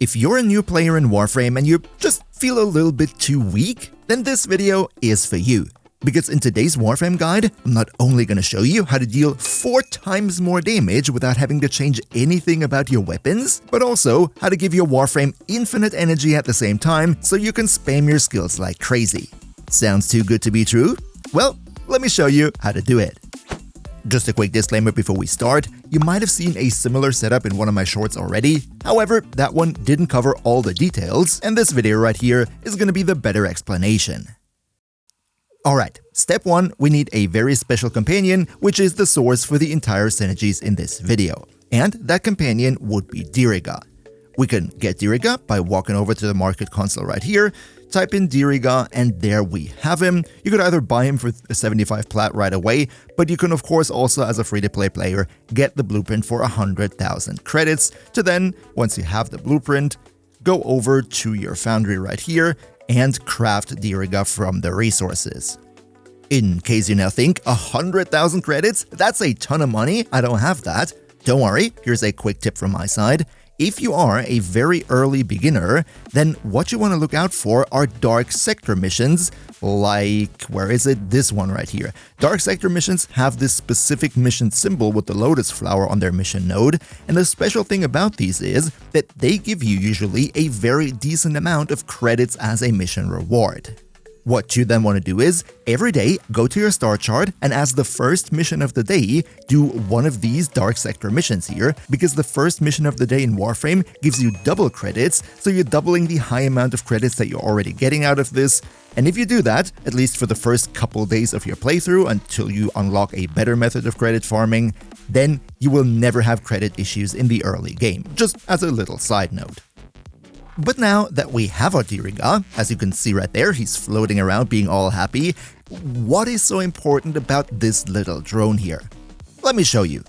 If you're a new player in Warframe and you just feel a little bit too weak, then this video is for you. Because in today's Warframe guide, I'm not only going to show you how to deal 4 times more damage without having to change anything about your weapons, but also how to give your Warframe infinite energy at the same time so you can spam your skills like crazy. Sounds too good to be true? Well, let me show you how to do it. Just a quick disclaimer before we start, you might have seen a similar setup in one of my shorts already. However, that one didn't cover all the details, and this video right here is going to be the better explanation. Alright, step 1, we need a very special companion, which is the source for the entire synergies in this video. And that companion would be Diriga. We can get Diriga by walking over to the market console right here, type in Diriga, and there we have him. You could either buy him for 75 plat right away, but you can of course also as a free-to-play player get the blueprint for 100,000 credits to then, once you have the blueprint, go over to your foundry right here and craft Diriga from the resources. In case you now think 100,000 credits, that's a ton of money, I don't have that. Don't worry, here's a quick tip from my side. If you are a very early beginner, then what you want to look out for are dark sector missions, like, where is it? This one right here. Dark sector missions have this specific mission symbol with the lotus flower on their mission node, and the special thing about these is that they give you usually a very decent amount of credits as a mission reward. What you then want to do is, every day, go to your star chart and as the first mission of the day, do one of these dark sector missions here, because the first mission of the day in Warframe gives you double credits, so you're doubling the high amount of credits that you're already getting out of this. And if you do that, at least for the first couple days of your playthrough until you unlock a better method of credit farming, then you will never have credit issues in the early game, just as a little side note. But now that we have our Diriga, as you can see right there, he's floating around being all happy, what is so important about this little drone here? Let me show you.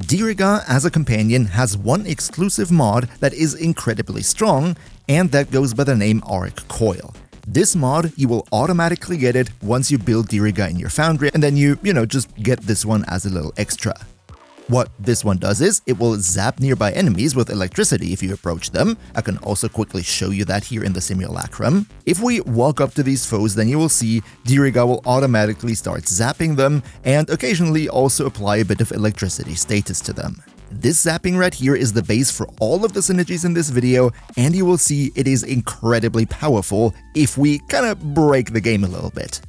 Diriga as a companion has one exclusive mod that is incredibly strong, and that goes by the name Arc Coil. This mod, you will automatically get it once you build Diriga in your foundry, and then you just get this one as a little extra. What this one does is, it will zap nearby enemies with electricity if you approach them. I can also quickly show you that here in the simulacrum. If we walk up to these foes, then you will see Diriga will automatically start zapping them and occasionally also apply a bit of electricity status to them. This zapping right here is the base for all of the synergies in this video, and you will see it is incredibly powerful if we kinda break the game a little bit.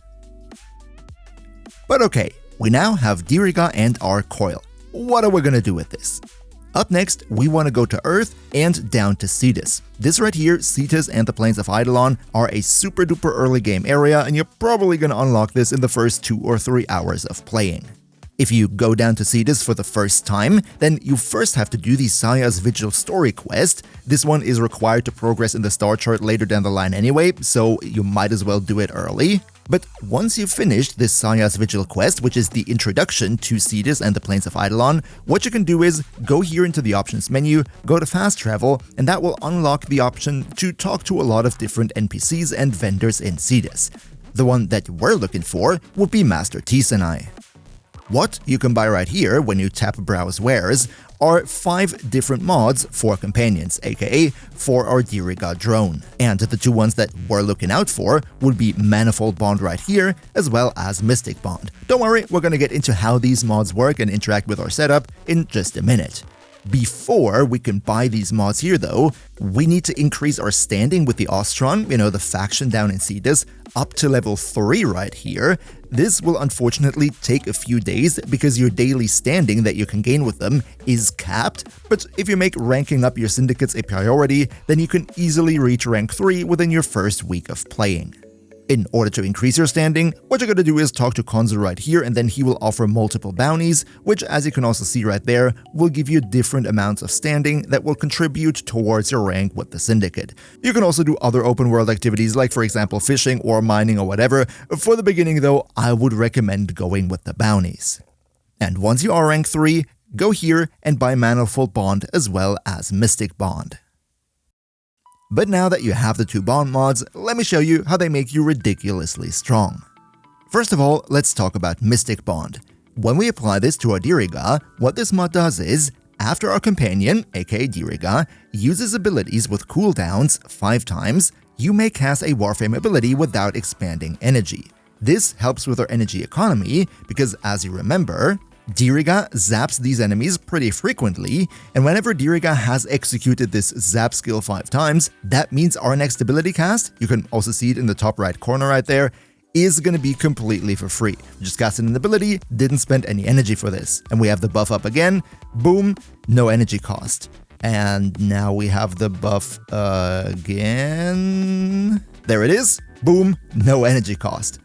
But okay, we now have Diriga and our coil. What are we gonna do with this? Up next, we want to go to Earth and down to Cetus. This right here, Cetus and the Plains of Eidolon, are a super duper early game area, and you're probably gonna unlock this in the first 2 or 3 hours of playing. If you go down to Cetus for the first time, then you first have to do the Saya's Vigil story quest. This one is required to progress in the star chart later down the line anyway, so you might as well do it early. But once you've finished this Saya's Vigil quest, which is the introduction to Cetus and the Plains of Eidolon, what you can do is go here into the options menu, go to fast travel, and that will unlock the option to talk to a lot of different NPCs and vendors in Cetus. The one that we're looking for would be Master Tisanai. What you can buy right here when you tap Browse Wares are 5 different mods for companions, aka for our Diriga drone. And the 2 ones that we're looking out for would be Manifold Bond right here, as well as Mystic Bond. Don't worry, we're gonna get into how these mods work and interact with our setup in just a minute. Before we can buy these mods here though, we need to increase our standing with the Ostron, the faction down in Cetus, up to level 3 right here. This will unfortunately take a few days because your daily standing that you can gain with them is capped, but if you make ranking up your syndicates a priority, then you can easily reach rank 3 within your first week of playing. In order to increase your standing, what you're gonna do is talk to Consul right here, and then he will offer multiple bounties, which, as you can also see right there, will give you different amounts of standing that will contribute towards your rank with the Syndicate. You can also do other open world activities like, for example, fishing or mining or whatever. For the beginning though, I would recommend going with the bounties. And once you are rank 3, go here and buy Manifold Bond as well as Mystic Bond. But now that you have the 2 bond mods, let me show you how they make you ridiculously strong. First of all, let's talk about Mystic Bond. When we apply this to our Diriga, what this mod does is, after our companion, aka Diriga, uses abilities with cooldowns 5 times, you may cast a Warframe ability without expanding energy. This helps with our energy economy because, as you remember, Diriga zaps these enemies pretty frequently, and whenever Diriga has executed this zap skill 5 times, that means our next ability cast, you can also see it in the top right corner right there, is going to be completely for free. We just casted an ability, didn't spend any energy for this. And we have the buff up again, boom, no energy cost. And now we have the buff again. There it is, boom, no energy cost.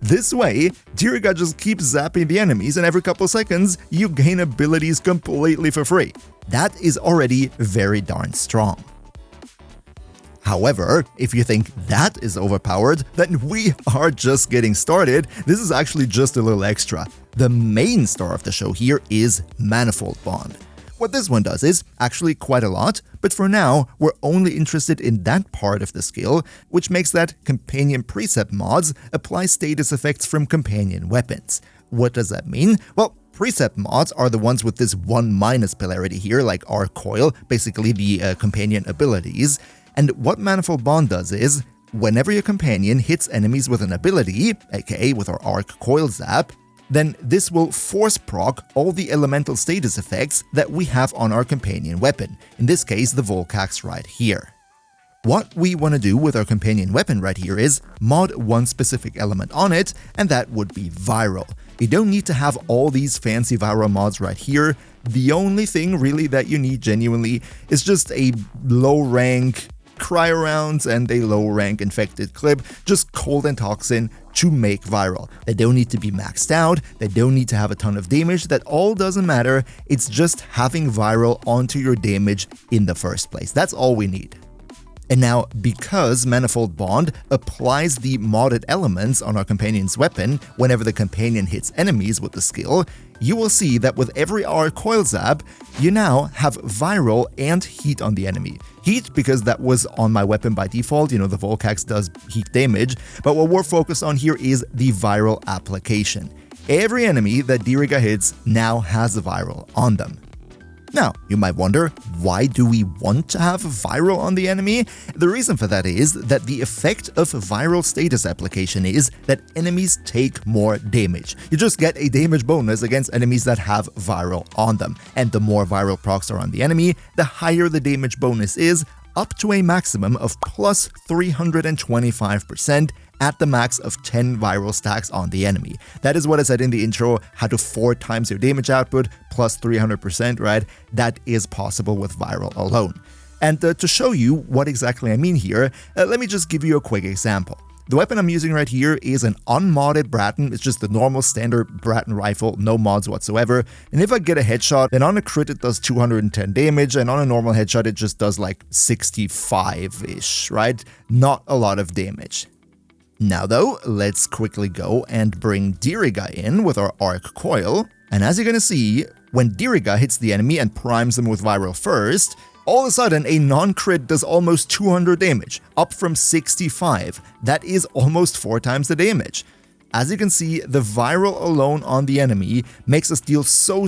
This way, Diriga just keeps zapping the enemies, and every couple seconds, you gain abilities completely for free. That is already very darn strong. However, if you think that is overpowered, then we are just getting started. This is actually just a little extra. The main star of the show here is Manifold Bond. What this one does is actually quite a lot, but for now, we're only interested in that part of the skill, which makes that companion precept mods apply status effects from companion weapons. What does that mean? Well, precept mods are the ones with this 1- polarity here, like Arc Coil, basically the companion abilities. And what Manifold Bond does is, whenever your companion hits enemies with an ability, aka with our Arc Coil Zap, then this will force proc all the elemental status effects that we have on our companion weapon, in this case the Volcax right here. What we want to do with our companion weapon right here is mod one specific element on it, and that would be viral. You don't need to have all these fancy viral mods right here. The only thing really that you need genuinely is just a low rank cryo rounds and a low rank infected clip, just cold and toxin to make viral. They don't need to be maxed out, they don't need to have a ton of damage, that all doesn't matter, it's just having viral onto your damage in the first place. That's all we need. And now, because Manifold Bond applies the modded elements on our companion's weapon whenever the companion hits enemies with the skill, you will see that with every Arc Coil Zap, you now have viral and heat on the enemy. Heat because that was on my weapon by default, you know, the Volcax does heat damage, but what we're focused on here is the viral application. Every enemy that Diriga hits now has viral on them. Now, you might wonder, why do we want to have viral on the enemy? The reason for that is that the effect of viral status application is that enemies take more damage. You just get a damage bonus against enemies that have viral on them. And the more viral procs are on the enemy, the higher the damage bonus is, up to a maximum of plus 325% at the max of 10 viral stacks on the enemy. That is what I said in the intro, how to 4 times your damage output plus 300%, right? That is possible with viral alone. And to show you what exactly I mean here, let me just give you a quick example. The weapon I'm using right here is an unmodded Bratton. It's just the normal standard Bratton rifle, no mods whatsoever. And if I get a headshot, then on a crit it does 210 damage, and on a normal headshot it just does like 65-ish, right? Not a lot of damage. Now though, let's quickly go and bring Diriga in with our Arc Coil. And as you're gonna see, when Diriga hits the enemy and primes them with viral first, all of a sudden a non-crit does almost 200 damage, up from 65. That is almost 4 times the damage. As you can see, the viral alone on the enemy makes us deal so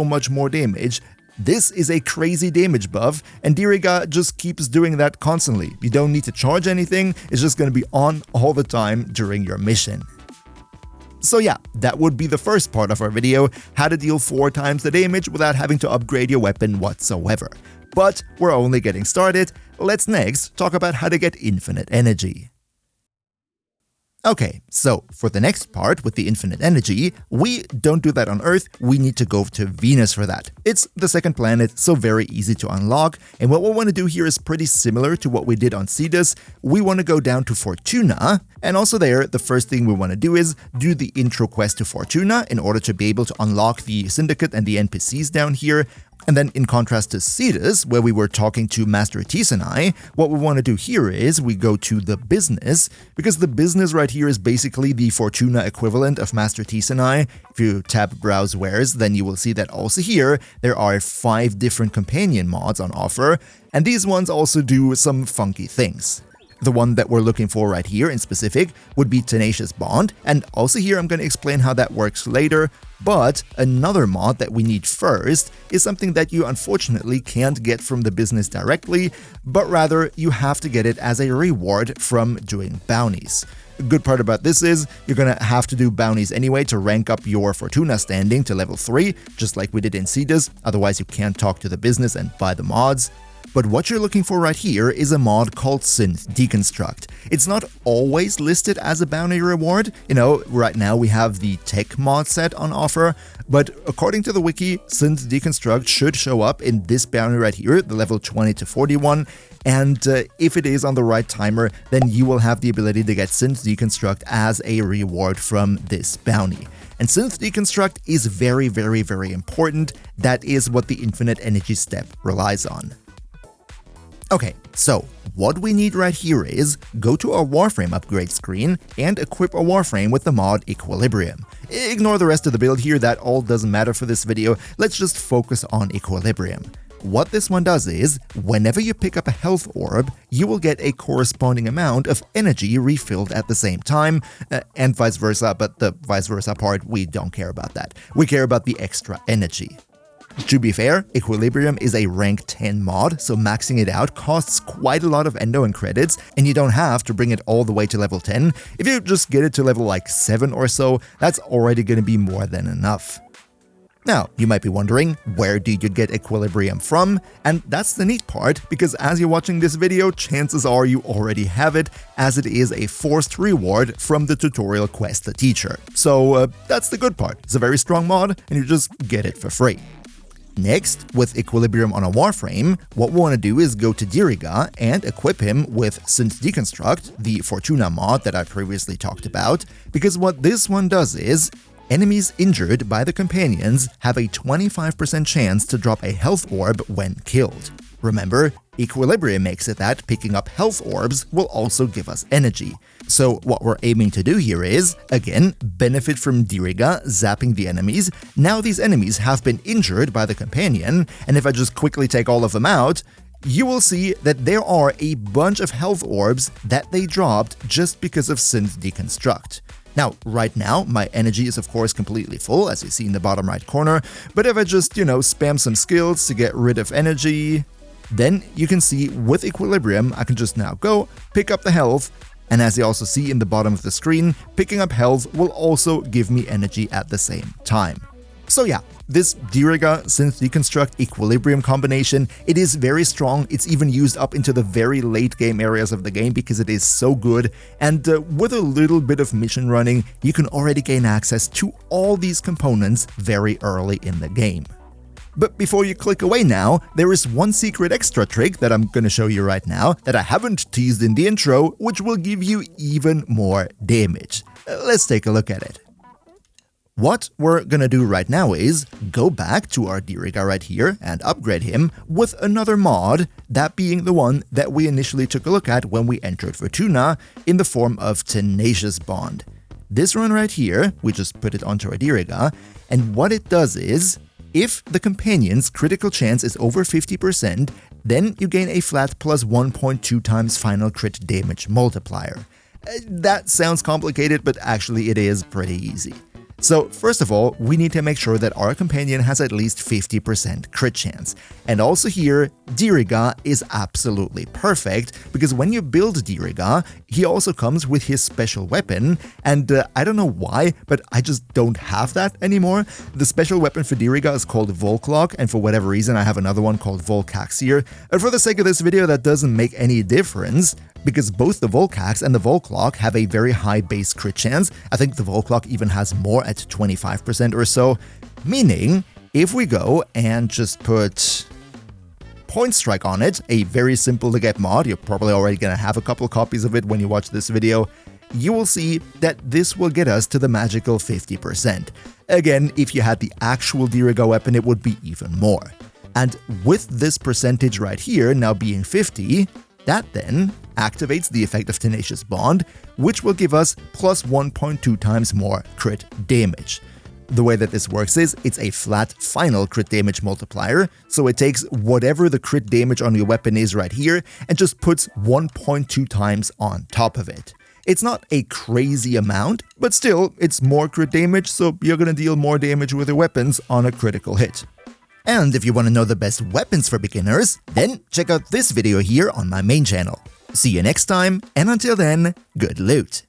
much more damage. This is a crazy damage buff, and Diriga just keeps doing that constantly. You don't need to charge anything, it's just going to be on all the time during your mission. So yeah, that would be the first part of our video, how to deal 4 times the damage without having to upgrade your weapon whatsoever. But we're only getting started, let's next talk about how to get infinite energy. Okay, so for the next part with the infinite energy, we don't do that on Earth, we need to go to Venus for that. It's the second planet, so very easy to unlock, and what we want to do here is pretty similar to what we did on Cetus. We want to go down to Fortuna, and also there, the first thing we want to do is do the intro quest to Fortuna in order to be able to unlock the Syndicate and the NPCs down here. And then in contrast to Cetus, where we were talking to Master Artisanai, what we want to do here is we go to the business, because the business right here is basically the Fortuna equivalent of Master Artisanai. If you tab Browse Wares, then you will see that also here there are 5 different companion mods on offer, and these ones also do some funky things. The one that we're looking for right here in specific would be Tenacious Bond, and also here I'm going to explain how that works later, but another mod that we need first is something that you unfortunately can't get from the business directly, but rather you have to get it as a reward from doing bounties. The good part about this is you're gonna have to do bounties anyway to rank up your Fortuna standing to level 3, just like we did in Cetus, otherwise you can't talk to the business and buy the mods. But what you're looking for right here is a mod called Synth Deconstruct. It's not always listed as a bounty reward. Right now we have the tech mod set on offer, but according to the wiki, Synth Deconstruct should show up in this bounty right here, the level 20 to 41, and if it is on the right timer, then you will have the ability to get Synth Deconstruct as a reward from this bounty. And Synth Deconstruct is very, very, very important. That is what the Infinite Energy step relies on. Okay, so what we need right here is go to our Warframe upgrade screen and equip a Warframe with the mod Equilibrium. Ignore the rest of the build here, that all doesn't matter for this video, let's just focus on Equilibrium. What this one does is, whenever you pick up a health orb, you will get a corresponding amount of energy refilled at the same time, and vice versa, but the vice versa part, we don't care about that. We care about the extra energy. To be fair, Equilibrium is a rank 10 mod, so maxing it out costs quite a lot of endo and credits, and you don't have to bring it all the way to level 10. If you just get it to level like 7 or so, that's already going to be more than enough. Now, you might be wondering, where do you get Equilibrium from? And that's the neat part, because as you're watching this video, chances are you already have it, as it is a forced reward from the tutorial quest The Teacher. So that's the good part. It's a very strong mod, and you just get it for free. Next, with Equilibrium on a Warframe, what we want to do is go to Diriga and equip him with Synth Deconstruct, the Fortuna mod that I previously talked about, because what this one does is, enemies injured by the companions have a 25% chance to drop a health orb when killed. Remember, Equilibrium makes it that picking up health orbs will also give us energy. So what we're aiming to do here is, again, benefit from Diriga zapping the enemies. Now these enemies have been injured by the companion, and if I just quickly take all of them out, you will see that there are a bunch of health orbs that they dropped just because of Synth Deconstruct. Now, right now, my energy is of course completely full, as you see in the bottom right corner, but if I just, spam some skills to get rid of energy, then you can see with Equilibrium, I can just now go, pick up the health, and as you also see in the bottom of the screen, picking up health will also give me energy at the same time. So yeah, this Diriga Synth Deconstruct Equilibrium combination, it is very strong. It's even used up into the very late game areas of the game because it is so good, and with a little bit of mission running, you can already gain access to all these components very early in the game. But before you click away now, there is one secret extra trick that I'm gonna show you right now that I haven't teased in the intro, which will give you even more damage. Let's take a look at it. What we're gonna do right now is go back to our Diriga right here and upgrade him with another mod, that being the one that we initially took a look at when we entered Fortuna in the form of Tenacious Bond. This one right here, we just put it onto our Diriga, and what it does is, if the companion's critical chance is over 50%, then you gain a flat plus 1.2 times final crit damage multiplier. That sounds complicated, but actually it is pretty easy. So first of all, we need to make sure that our companion has at least 50% crit chance. And also here, Diriga is absolutely perfect, because when you build Diriga, he also comes with his special weapon, and I don't know why, but I just don't have that anymore. The special weapon for Diriga is called Volclock, and for whatever reason I have another one called Volcaxier. And for the sake of this video, that doesn't make any difference, because both the Volcax and the Volclock have a very high base crit chance. I think the Volclock even has more at 25% or so, meaning if we go and just put Point Strike on it, a very simple to get mod, you're probably already gonna have a couple copies of it when you watch this video, you will see that this will get us to the magical 50%. Again, if you had the actual Diriga weapon, it would be even more. And with this percentage right here now being 50, that then activates the effect of Tenacious Bond, which will give us plus 1.2 times more crit damage. The way that this works is, it's a flat final crit damage multiplier, so it takes whatever the crit damage on your weapon is right here and just puts 1.2 times on top of it. It's not a crazy amount, but still, it's more crit damage, so you're gonna deal more damage with your weapons on a critical hit. And if you want to know the best weapons for beginners, then check out this video here on my main channel. See you next time, and until then, good loot!